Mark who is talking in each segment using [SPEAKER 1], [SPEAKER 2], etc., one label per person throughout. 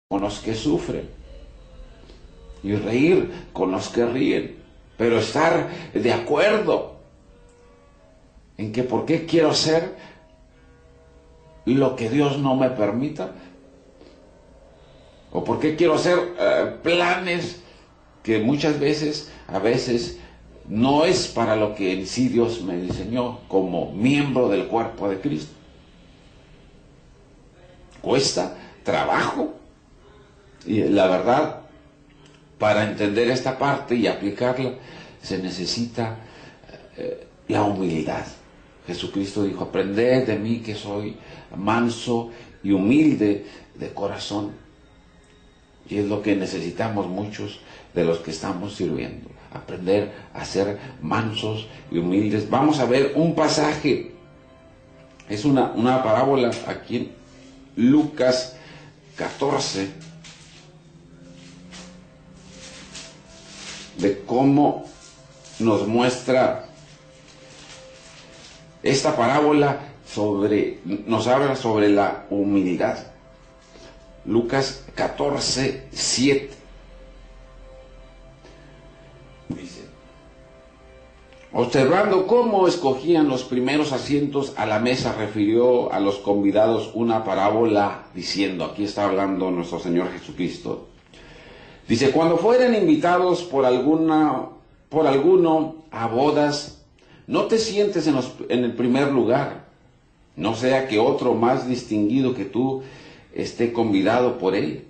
[SPEAKER 1] con los que sufren y reír con los que ríen, pero estar de acuerdo en que por qué quiero hacer lo que Dios no me permita, o por qué quiero hacer planes que muchas veces, a veces, no es para lo que en sí Dios me diseñó como miembro del cuerpo de Cristo. Cuesta trabajo, y la verdad, para entender esta parte y aplicarla, se necesita la humildad. Jesucristo dijo: aprended de mí que soy manso y humilde de corazón. Y es lo que necesitamos muchos de los que estamos sirviendo, aprender a ser mansos y humildes. Vamos a ver un pasaje, es una parábola aquí en Lucas 14, de cómo nos muestra esta parábola nos habla sobre la humildad. Lucas 14, 7. Dice: observando cómo escogían los primeros asientos a la mesa, refirió a los convidados una parábola diciendo, aquí está hablando nuestro Señor Jesucristo, dice: cuando fueren invitados por alguno a bodas, no te sientes en el primer lugar, no sea que otro más distinguido que tú esté convidado por él,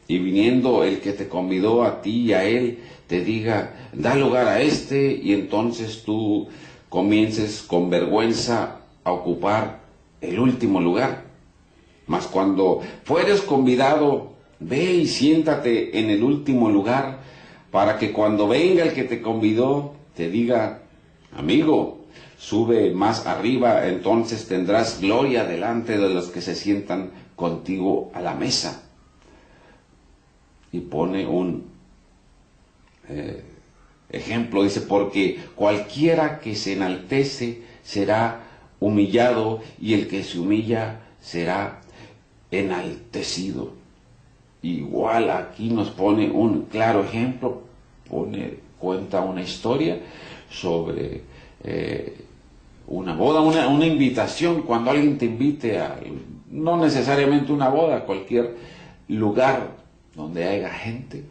[SPEAKER 1] y viniendo el que te convidó a ti y a él, te diga: da lugar a este, y entonces tú comiences con vergüenza a ocupar el último lugar. Mas cuando fueres convidado, ve y siéntate en el último lugar, para que cuando venga el que te convidó, te diga: amigo, sube más arriba, entonces tendrás gloria delante de los que se sientan contigo a la mesa. Y pone un ejemplo, dice: porque cualquiera que se enaltece será humillado, y el que se humilla será enaltecido. Igual aquí nos pone un claro ejemplo, cuenta una historia sobre una boda, una invitación. Cuando alguien te invite a, no necesariamente una boda, cualquier lugar donde haya gente,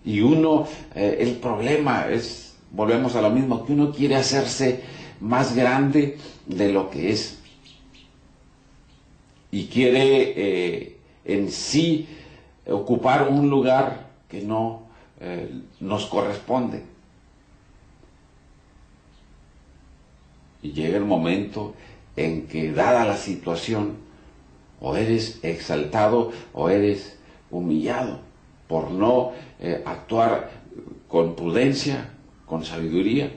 [SPEAKER 1] y uno, el problema es, volvemos a lo mismo, que uno quiere hacerse más grande de lo que es, y quiere en sí ocupar un lugar que no nos corresponde. Y llega el momento en que, dada la situación, o eres exaltado o eres humillado por no actuar con prudencia, con sabiduría.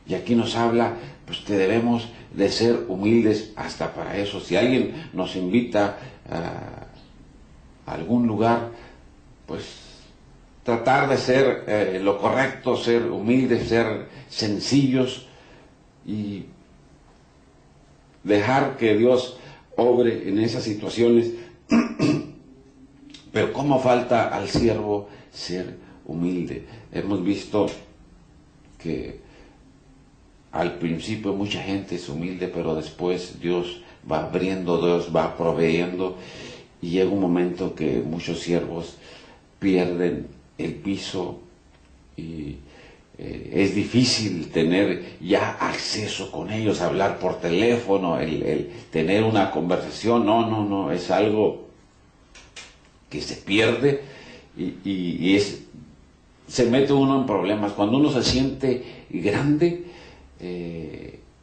[SPEAKER 1] Y aquí nos habla pues que debemos de ser humildes hasta para eso. Si alguien nos invita a algún lugar, pues tratar de ser lo correcto, ser humildes, ser sencillos y dejar que Dios obre en esas situaciones. Pero ¿cómo falta al siervo ser humilde? Hemos visto que al principio mucha gente es humilde, pero después Dios va abriendo, Dios va proveyendo, y llega un momento que muchos siervos pierden el piso y es difícil tener ya acceso con ellos, hablar por teléfono, el tener una conversación. No, es algo que se pierde y se mete uno en problemas. Cuando uno se siente grande,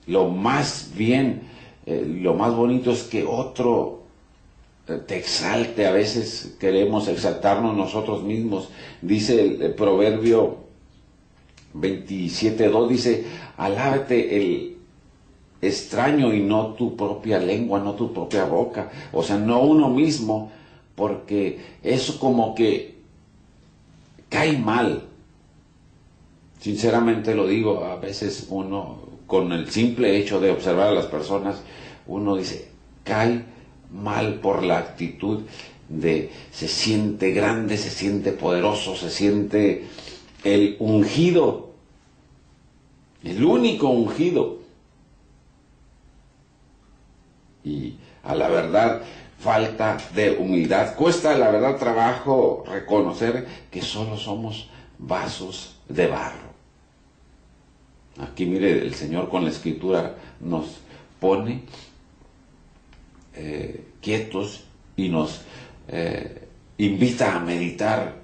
[SPEAKER 1] lo más bonito es que otro te exalte. A veces queremos exaltarnos nosotros mismos. Dice el Proverbio 27:2, dice: alábate el extraño y no tu propia lengua, no tu propia boca. O sea, no uno mismo, porque eso como que cae mal. Sinceramente lo digo, a veces uno, con el simple hecho de observar a las personas, uno dice, cae mal por la actitud se siente grande, se siente poderoso, se siente el ungido, el único ungido. Y a la verdad, falta de humildad. Cuesta, la verdad, trabajo reconocer que solo somos vasos de barro. Aquí mire, el Señor con la Escritura nos pone quietos y nos invita a meditar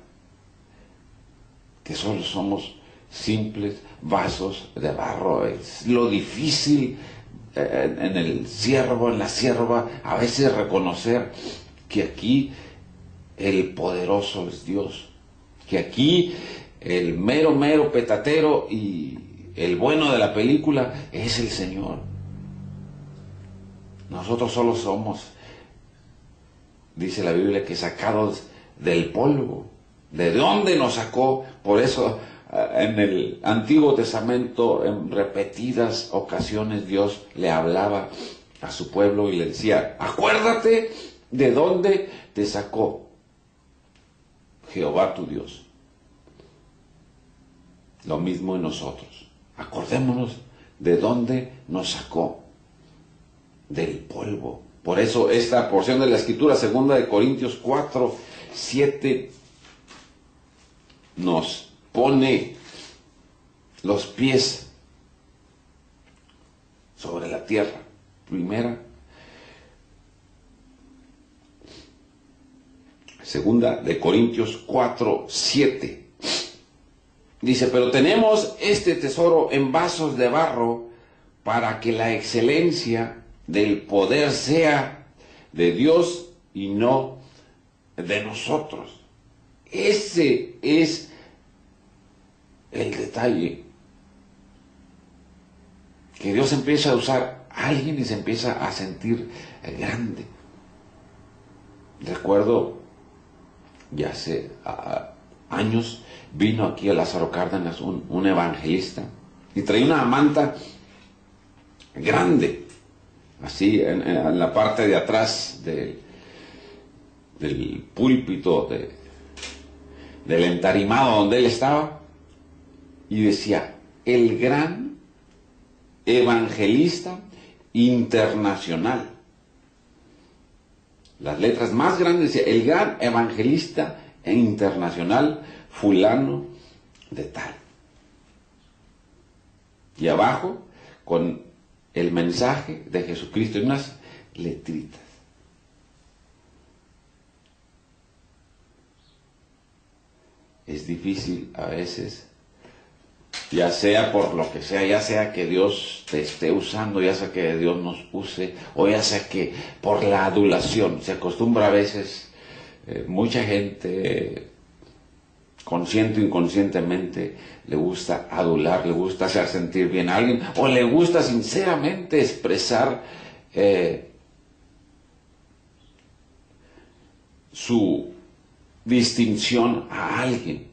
[SPEAKER 1] que solo somos simples vasos de barro. Es lo difícil en el siervo, en la sierva, a veces reconocer que aquí el poderoso es Dios, que aquí el mero petatero y el bueno de la película es el Señor. Nosotros solo somos, dice la Biblia, que sacados del polvo. ¿De dónde nos sacó? Por eso en el Antiguo Testamento en repetidas ocasiones Dios le hablaba a su pueblo y le decía: acuérdate de dónde te sacó Jehová tu Dios. Lo mismo en nosotros. Acordémonos de dónde nos sacó, del polvo. Por eso esta porción de la Escritura, 2 Corintios 4, 7, nos pone los pies sobre la tierra. Primera, 2 Corintios 4, 7. Dice: pero tenemos este tesoro en vasos de barro, para que la excelencia del poder sea de Dios y no de nosotros. Ese es el detalle. Que Dios empieza a usar a alguien y se empieza a sentir grande. Recuerdo, ya hace años, vino aquí a Lázaro Cárdenas un evangelista y traía una manta grande, así en la parte de atrás del púlpito, del entarimado donde él estaba, y decía: el gran evangelista internacional. Las letras más grandes decía: el gran evangelista internacional fulano de tal. Y abajo, con el mensaje de Jesucristo en unas letritas. Es difícil a veces, ya sea por lo que sea, ya sea que Dios te esté usando, ya sea que Dios nos use, o ya sea que por la adulación. Se acostumbra a veces, mucha gente, consciente o inconscientemente, le gusta adular, le gusta hacer sentir bien a alguien, o le gusta sinceramente expresar su distinción a alguien.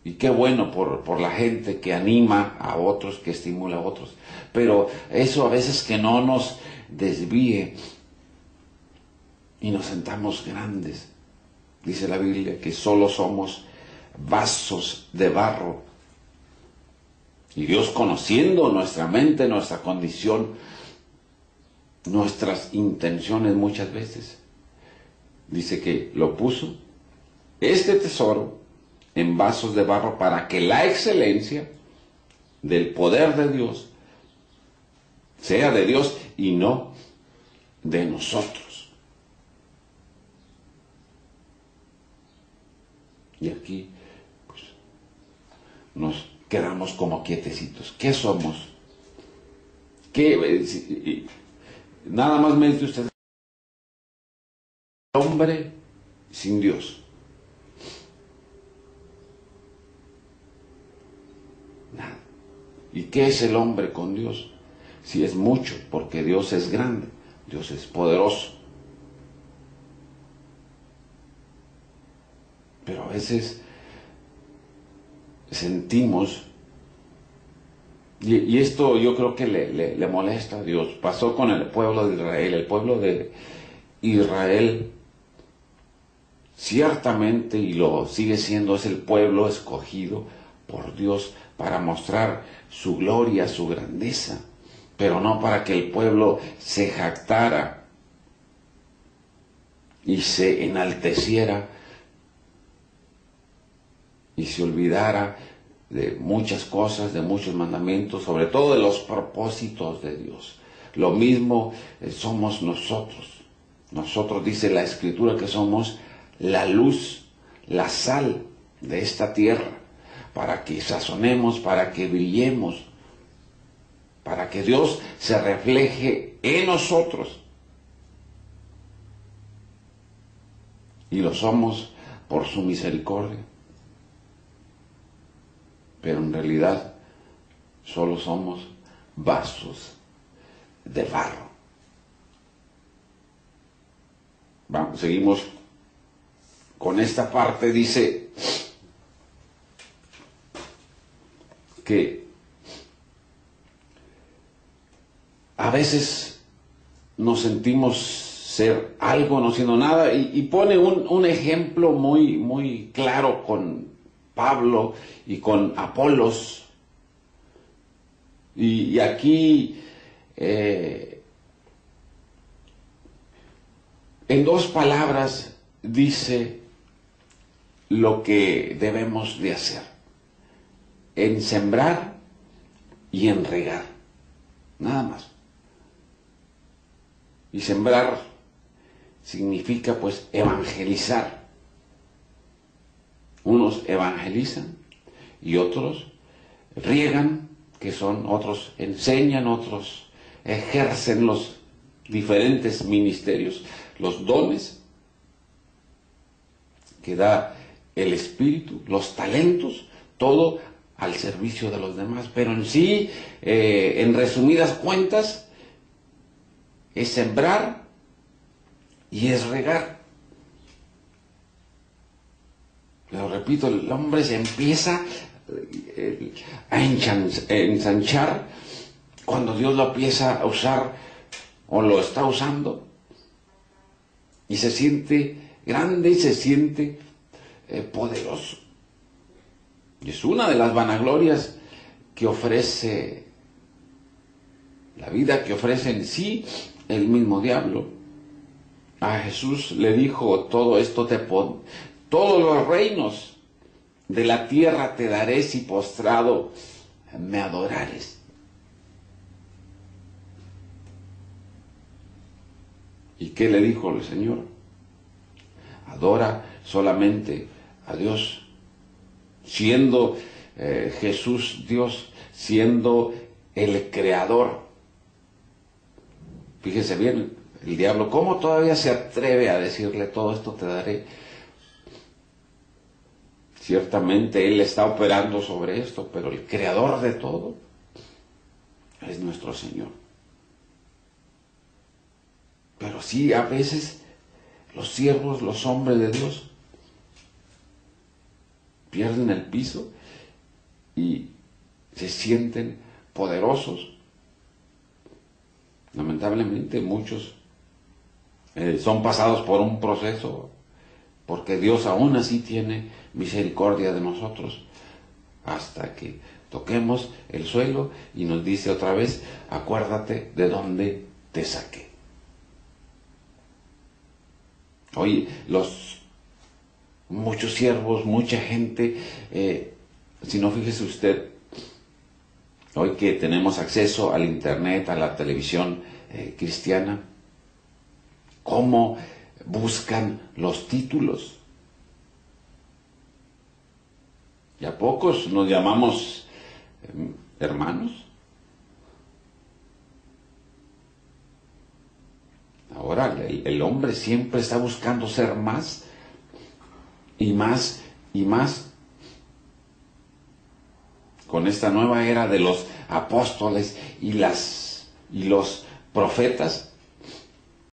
[SPEAKER 1] Y qué bueno por la gente que anima a otros, que estimula a otros. Pero eso a veces que no nos desvíe y nos sentamos grandes. Dice la Biblia que solo somos vasos de barro. Y Dios, conociendo nuestra mente, nuestra condición, nuestras intenciones muchas veces, dice que lo puso, este tesoro, en vasos de barro, para que la excelencia del poder de Dios sea de Dios y no de nosotros. Y aquí pues, nos quedamos como quietecitos. ¿Qué somos? ¿Qué? Nada más me dice usted: hombre sin Dios. Nada. ¿Y qué es el hombre con Dios? Si es mucho, porque Dios es grande, Dios es poderoso. Pero a veces sentimos, y esto yo creo que le molesta a Dios. Pasó con el pueblo de Israel. El pueblo de Israel ciertamente, y lo sigue siendo, es el pueblo escogido por Dios para mostrar su gloria, su grandeza, pero no para que el pueblo se jactara y se enalteciera y se olvidara de muchas cosas, de muchos mandamientos, sobre todo de los propósitos de Dios. Lo mismo somos nosotros. Nosotros dice la Escritura que somos la luz, la sal de esta tierra, para que sazonemos, para que brillemos, para que Dios se refleje en nosotros. Y lo somos por su misericordia. Pero en realidad solo somos vasos de barro. Vamos, seguimos con esta parte. Dice que a veces nos sentimos ser algo no siendo nada, y pone un ejemplo muy claro con Pablo y con Apolos. Y aquí en dos palabras dice lo que debemos de hacer: en sembrar y en regar, nada más. Y sembrar significa pues evangelizar. Unos evangelizan y otros riegan, que son otros enseñan, otros ejercen los diferentes ministerios, los dones que da el Espíritu, los talentos, todo al servicio de los demás. Pero en sí, en resumidas cuentas, es sembrar y es regar. Lo repito, el hombre se empieza a ensanchar cuando Dios lo empieza a usar o lo está usando, y se siente grande y se siente poderoso. Y es una de las vanaglorias que ofrece la vida, que ofrece en sí el mismo diablo. A Jesús le dijo: todo esto todos los reinos de la tierra te daré si postrado me adorares. ¿Y qué le dijo el Señor? Adora solamente a Dios. Siendo Jesús Dios, siendo el creador. Fíjese bien, el diablo, ¿cómo todavía se atreve a decirle todo esto te daré? Ciertamente él está operando sobre esto, pero el creador de todo es nuestro Señor. Pero sí, a veces los siervos, los hombres de Dios, pierden el piso y se sienten poderosos. Lamentablemente muchos son pasados por un proceso, porque Dios aún así tiene misericordia de nosotros, hasta que toquemos el suelo y nos dice otra vez: acuérdate de dónde te saqué. Hoy muchos siervos, mucha gente, si no, fíjese usted, hoy que tenemos acceso al internet, a la televisión cristiana, cómo buscan los títulos. ¿Y a pocos nos llamamos hermanos? Ahora el hombre siempre está buscando ser más y más y más. Con esta nueva era de los apóstoles y los profetas,